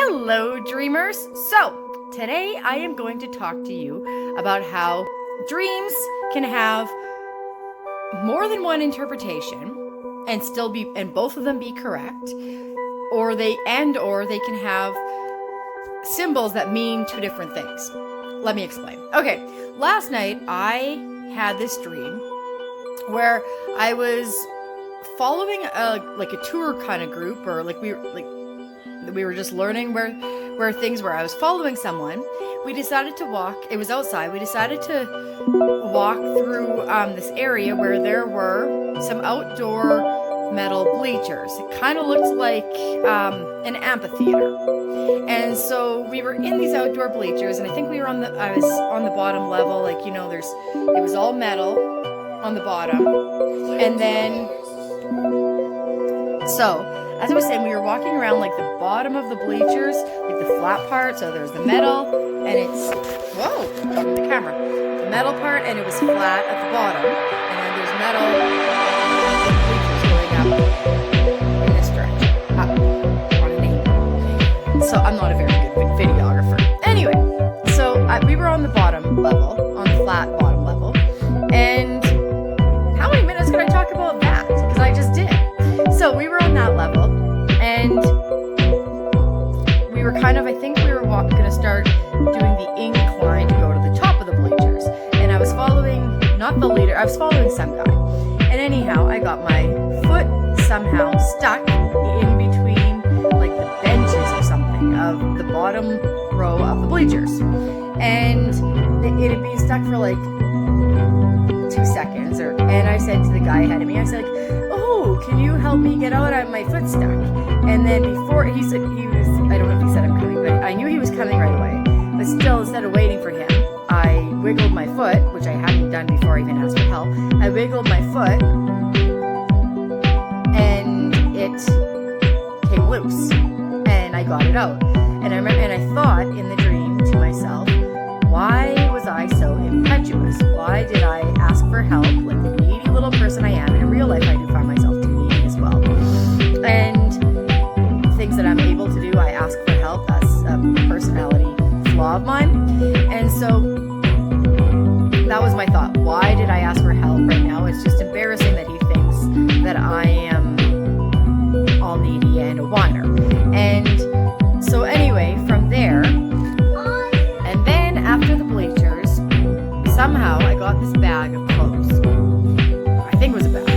Hello, dreamers. So, today I am going to talk to you about how dreams can have more than one interpretation and both of them be correct, or they can have symbols that mean two different things. Let me explain. Okay, last night I had this dream where I was following a tour kind of group, or we were just learning where things were. I was following someone. We decided to walk. It was outside. We decided to walk through this area where there were some outdoor metal bleachers. It kind of looked like an amphitheater. And so we were in these outdoor bleachers, and I think I was on the bottom level. It was all metal on the bottom. And then, so as I was saying, we were walking around like the bottom of the bleachers, like the flat part. So there's the metal, and it's talking to the camera. The metal part, and it was flat at the bottom, and then there's metal bleachers going up in this direction, up on an angle. So I'm not a very good videographer. Anyway, so we were on the bottom level, on the flat bottom level, and how many minutes could I talk about that? Because I just did. So we were on that level, and we were going to start doing the incline to go to the top of the bleachers. And I was following, not the leader, I was following some guy. And anyhow, I got my foot somehow stuck in between like the benches or something of the bottom row of the bleachers. And it had been stuck for like 2 seconds, and I said to the guy ahead of me, I said, "Oh, can you help me get out? My foot's stuck." And then before I don't know if he said I'm coming, but I knew he was coming right away. But still, instead of waiting for him, I wiggled my foot, which I hadn't done before I even asked for help. I wiggled my foot, and it came loose, and I got it out. And I thought in the dream to myself, why was I so impetuous? Why did I ask for help like the needy little person I am? In real life, I do find myself too needy as well. And things that I'm able to do, I ask for help. That's a personality flaw of mine. And so that was my thought. Why did I ask for help right now? It's just embarrassing that he thinks that I am all needy and a whiner. And so anyway, from there, and then after the bleachers, somehow I got this bag of clothes. I think it was a bag.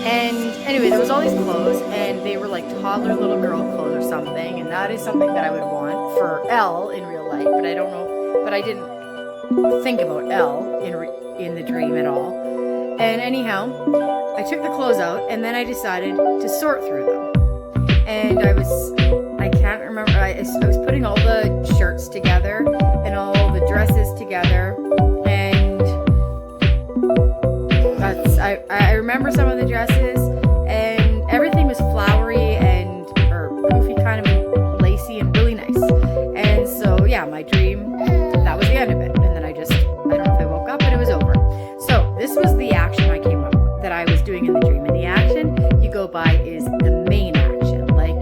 And anyway, there was all these clothes, and they were like toddler little girl clothes or something, and that is something that I would want for Elle in real life, but I don't know, but I didn't think about Elle in the dream at all. And anyhow, I took the clothes out, and then I decided to sort through them. And I can't remember, I was putting all the shirts together and all the dresses together, and I remember some of the dresses, and everything was flowery or poofy, kind of lacy and really nice. And so yeah, my dream, that was the end of it. And then I don't know if I woke up, but it was over. So this was the action I came up with that I was doing in the dream. And the action you go by is the main action. Like,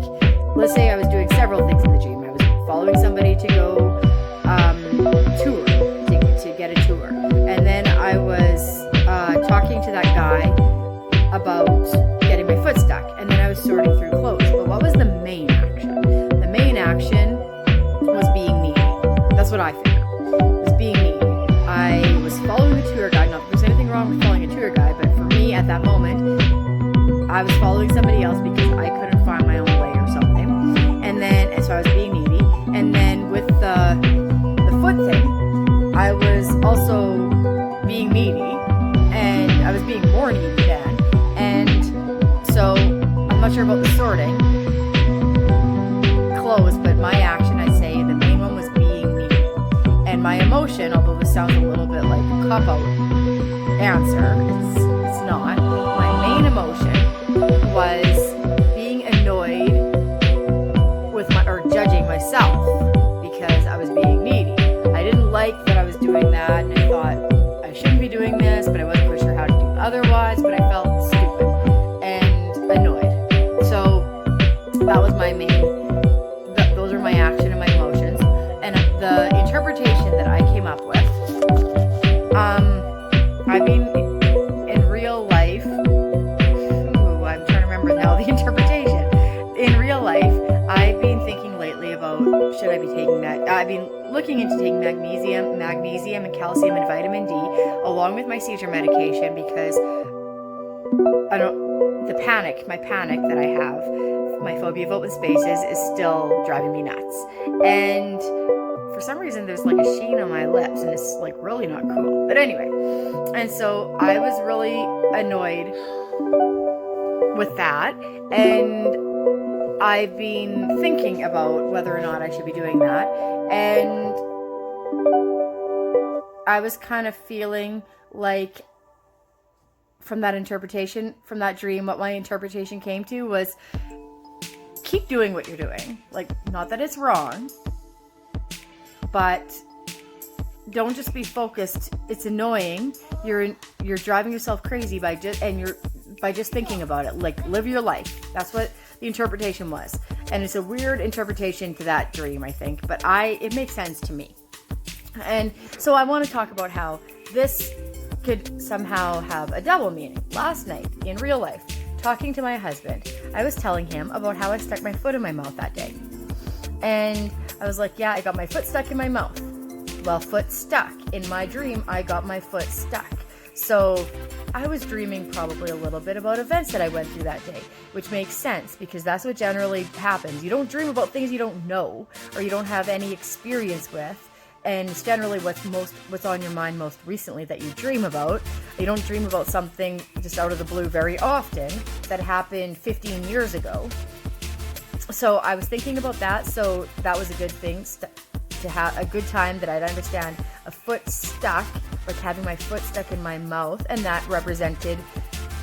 let's say I was doing several things in the dream. I was following somebody to go tour, to get a tour. And then I was talking to that guy about getting my foot stuck. And then I was sorting through clothes. But what was the main action? The main action was being needy. That's what I figured. It was being needy. I was following the tour guide. Not that there's anything wrong with following a tour guide, but for me at that moment, I was following somebody else because I couldn't find my own way or something. And so I was being needy. And then with the foot thing, I was also being needy, and I was being more needy then. And so I'm not sure about the sorting clothes, but my action, I'd say the main one was being needy. And my emotion, although this sounds a little bit like a cop-out answer, it's not. My main emotion was being annoyed with judging myself because I was being needy. I didn't like that I was doing that, and I thought I shouldn't be doing this, but I wasn't quite sure how to do otherwise, but I felt stupid and annoyed. So that was my main, those are my my action and my emotions. And the interpretation that I came up with, I mean, in real life, I'm trying to remember now the interpretation. In real life, I've been thinking lately about, should I be taking that? I've been looking into taking magnesium and calcium and vitamin D along with my seizure medication, because my panic that I have, my phobia of open spaces, is still driving me nuts. And for some reason there's like a sheen on my lips, and it's like really not cool. But anyway, and so I was really annoyed with that, and I've been thinking about whether or not I should be doing that, and I was kind of feeling like, from that interpretation, from that dream, what my interpretation came to was, keep doing what you're doing. Like, not that it's wrong, but don't just be focused. It's annoying. You're driving yourself crazy by just thinking about it. Like, live your life. That's what the interpretation was. And it's a weird interpretation to that dream, I think, but it makes sense to me. And so I want to talk about how this could somehow have a double meaning. Last night, in real life, talking to my husband, I was telling him about how I stuck my foot in my mouth that day. And I was like, yeah, I got my foot stuck in my mouth. Well, foot stuck. In my dream, I got my foot stuck. So I was dreaming probably a little bit about events that I went through that day, which makes sense because that's what generally happens. You don't dream about things you don't know or you don't have any experience with. And it's generally what's on your mind most recently that you dream about. You don't dream about something just out of the blue very often that happened 15 years ago. So I was thinking about that. So that was a good thing to have a good time that I'd understand a foot stuck, like having my foot stuck in my mouth. And that represented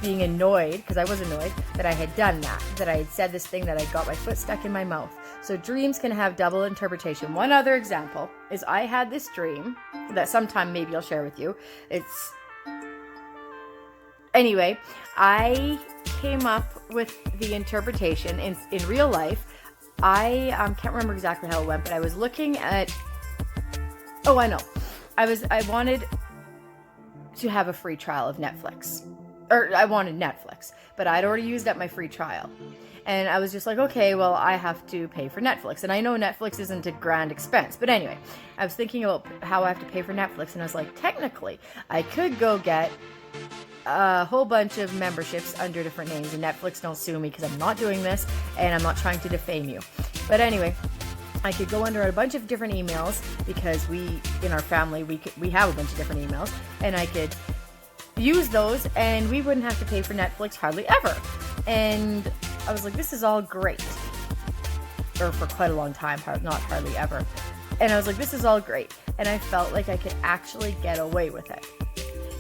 being annoyed, because I was annoyed that I had done that I had said this thing, that I got my foot stuck in my mouth. So dreams can have double interpretation. One other example is I had this dream that sometime maybe I'll share with you. Anyway, I came up with the interpretation in real life. I can't remember exactly how it went, but I was looking at, I know. I wanted to have a free trial of Netflix. Or I wanted Netflix, but I'd already used up my free trial. And I was just like, okay, well, I have to pay for Netflix. And I know Netflix isn't a grand expense. But anyway, I was thinking about how I have to pay for Netflix. And I was like, technically, I could go get a whole bunch of memberships under different names. And Netflix don't sue me because I'm not doing this. And I'm not trying to defame you. But anyway, I could go under a bunch of different emails because in our family, we have a bunch of different emails. And I could use those and we wouldn't have to pay for Netflix hardly ever. And I was like, this is all great. Or for quite a long time, not hardly ever. And I was like, this is all great. And I felt like I could actually get away with it.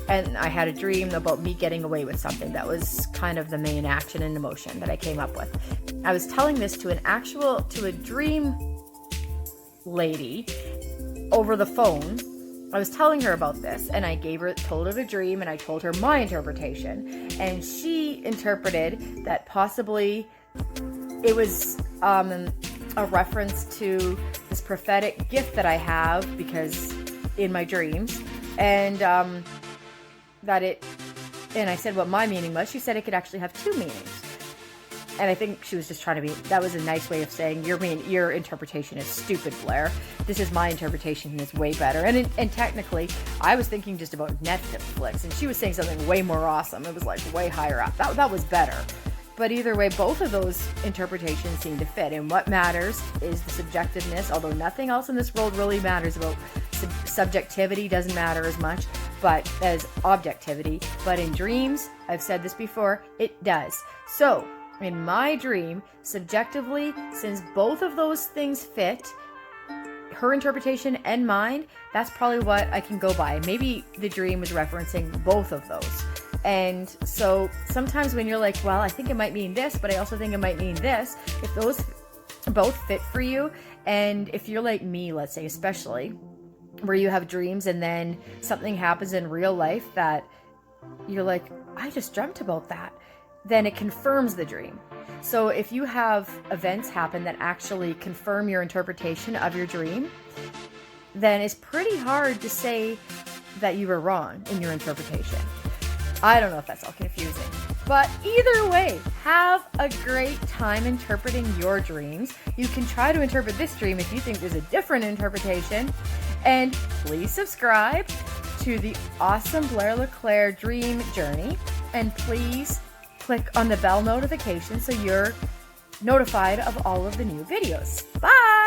And I had a dream about me getting away with something. That was kind of the main action and emotion that I came up with. I was telling this to a dream lady over the phone. I was telling her about this, and I told her the dream, and I told her my interpretation, and she interpreted that possibly it was a reference to this prophetic gift that I have because in my dreams, and and I said what my meaning was. She said it could actually have two meanings. And I think she was just trying to that was a nice way of saying, your interpretation is stupid, Blair. This is my interpretation and it's way better. And technically, I was thinking just about Netflix, and she was saying something way more awesome. It was like way higher up. That was better. But either way, both of those interpretations seem to fit. And what matters is the subjectiveness, although nothing else in this world really matters about subjectivity, doesn't matter as much but as objectivity. But in dreams, I've said this before, it does. So in my dream, subjectively, since both of those things fit, her interpretation and mine, that's probably what I can go by. Maybe the dream was referencing both of those. And so sometimes when you're like, well, I think it might mean this, but I also think it might mean this, if those both fit for you, and if you're like me, let's say, especially, where you have dreams and then something happens in real life that you're like, I just dreamt about that. then it confirms the dream. So if you have events happen that actually confirm your interpretation of your dream, then it's pretty hard to say that you were wrong in your interpretation. I don't know if that's all confusing, but either way, have a great time interpreting your dreams. You can try to interpret this dream if you think there's a different interpretation. And please subscribe to the awesome Blair LeClaire Dream Journey. And please click on the bell notification so you're notified of all of the new videos. Bye!